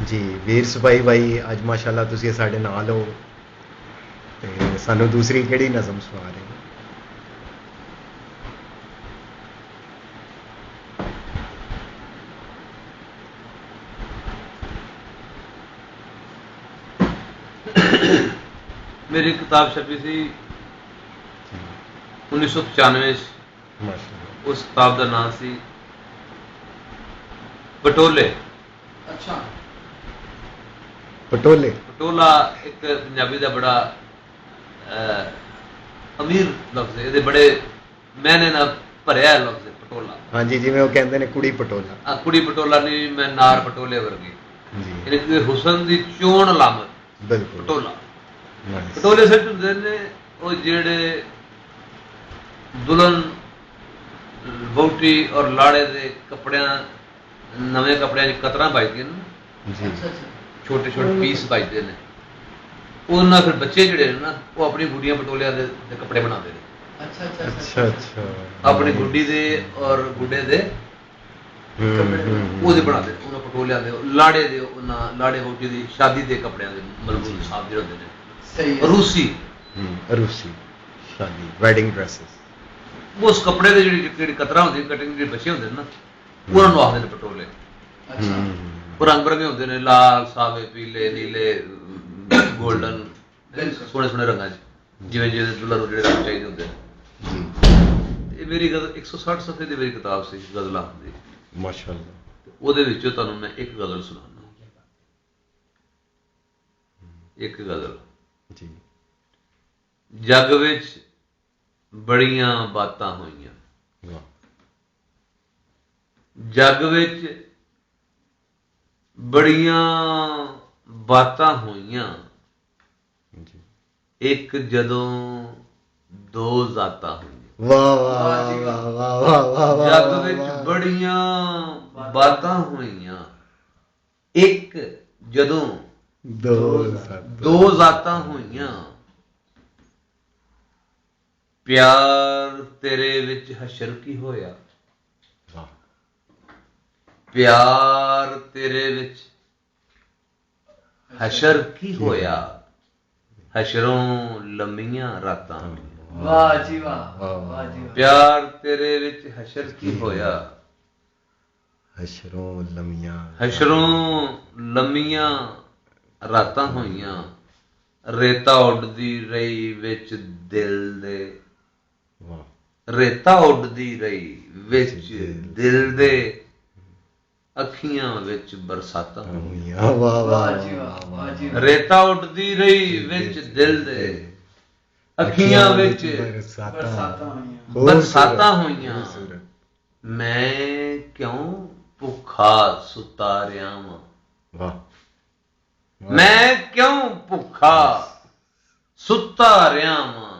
ਜੀ ਵੀਰ ਸਿਪਾਹੀ ਬਾਈ, ਅੱਜ ਮਾਸ਼ਾਅੱਲਾ ਤੁਸੀਂ ਸਾਡੇ ਨਾਲ ਹੋ ਤੇ ਸਾਨੂੰ ਦੂਸਰੀ ਕਿਹੜੀ ਨਜ਼ਮ ਸੁਣਾ ਰਹੇ ਹੋ? मेरी किताब छपी थी 1995 माशाअल्लाह। उस किताब का नाम सी पटोले। अच्छा, पटोले। पटोला एक पंजाबी का बड़ा अमीर लफ्ज है, ये बड़े मैंने ना भरिया है लफ्ज पटोला। हाँ जी, जिवें वो कहते हैं कुड़ी पटोला। कुड़ी पटोला नहीं, मैं नार पटोले वर्गी जी यानी हुसन की चोण अलामत बिल्कुल। पटोला। नाइस। पटोले सिर्फ होंगे ने वो जेड़े दुल्हन वोटी और लाड़े दे कपड़िया नवे कपड़िया कतरा बजदियां ना, जी अच्छा अच्छा, छोटे छोटे पीस बजते हैं, उन्होंने फिर बच्चे जड़े ना वो अपनी गुड्डियां पटोलिया दे कपड़े बनाते हैं। अच्छा अच्छा अच्छा अच्छा। अपनी गुड्डी दे और गुड्डे दे वो बनाते हैं, उन्होंने पटोलिया दे लाड़े दे लाड़े वोटी की शादी के कपड़िया के मलबूल साहब जो होते हैं सही है। रूसी रूसी शादी वेडिंग ड्रेसेस। वो उस कपड़े के जी कतरा होती कटिंग जो बचे होंगे ना उन्होंने आखते हैं पटोले। अच्छा, वो रंग बिरंगे होंगे ने, लाल सावे पीले नीले गोल्डन सोहने सोहने रंगा जिवें जिवें दुल्हन नूं जिहड़े रंग चाहिए होंगे। जी ये मेरी गजल 160 सफ़े की मेरी किताब सी गजलां दी। माशाअल्लाह। ਉਹਦੇ ਵਿੱਚੋਂ ਤੁਹਾਨੂੰ मैं एक गजल सुनाना। एक गजल। जी जग विच बड़ियां बातां होईयां, वाह। जग विच बड़ियां बातां होईयां, जी एक जदों दो जातां होईयां। वाह वाह वाह वाह वाह वाह वाह। जग विच बड़ियां बातां होईयां, एक जदों दो जातां होईयां, प्यार तेरे विच हशर की होया, वाह। प्यार तेरे विच हशर की होया, हशरों लम्मियां रातां होईयां। वाह जी वाह, वाह जी वाह। प्यार तेरे विच हशर की होया, हशरों लमियां हशरों लम्मियां रातां होईयां, रेता उडदी रही विच दिल दे, वाह। रेता उडदी रही विच दिल दे, अखियां विच बरसातां होईयां। वाह वाह वाह वाह जी वाह, वाह जी वाह। रेता उडदी रही विच दिल दे, अखियां विच बरसातां होईयां। बरसातां होईयां, खूबसूरत। मैं क्यों भुखा सुता रहा वां, वाह। मैं क्यों भुखा सुता रहा वां,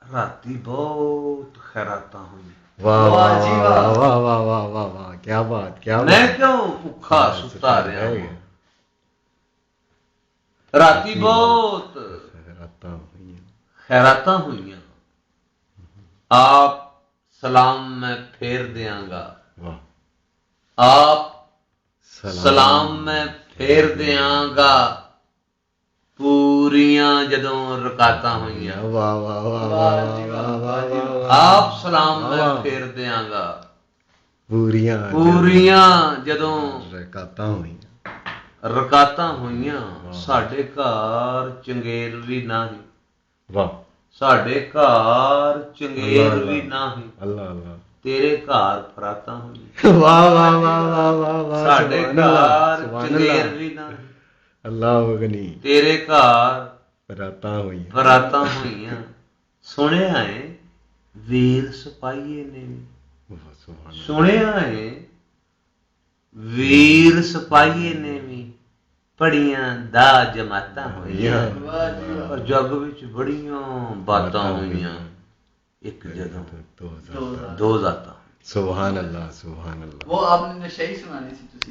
राती बहुत खैरातां होईयां। वाह वाह जी वाह वाह। वाह वाह वाह वाह वाह, क्या बात क्या मैं बात। क्यों भुखा सुता रहा वां, राती बहुत रातां होईयां। खैरातां होईयां, आप सलाम मैं फेर देंगा, वाह। आप सलाम मैं फेर देंगा, पूरियां जदों रकातां होईयां। वाह वाह वाह वाह वाह वाह वाह। आप सलाम मैं फेर देंगा, पूरियां पूरियां जदों रकातां होईयां। रकातां होईयां, साडे घर चंगेर भी नाही, वाह। साडे घर चंगेर भी नाही, अल्लाह अल्लाह। तेरे घर फरातां होईयां। वाह वाह वाह वाह वाह वाह। साडे घर चंगेर भी नाही, अल्लाह गनी, तेरे घर रातां होईयां। बरातां होईयां, सुनिया है वीर सिपाहीए ने भी, वाह, सुभान अल्लाह। सुनिया है वीर सिपाहीए ने भी पढ़ियां दा जमातां होईयां, वाह जी वाह। पर जग विच बड़ियां बातां होईयां, एक जदों दो दो जातां। सुभान अल्लाह सुभान अल्लाह। वो आपने नशई सुनानी थी तुसी।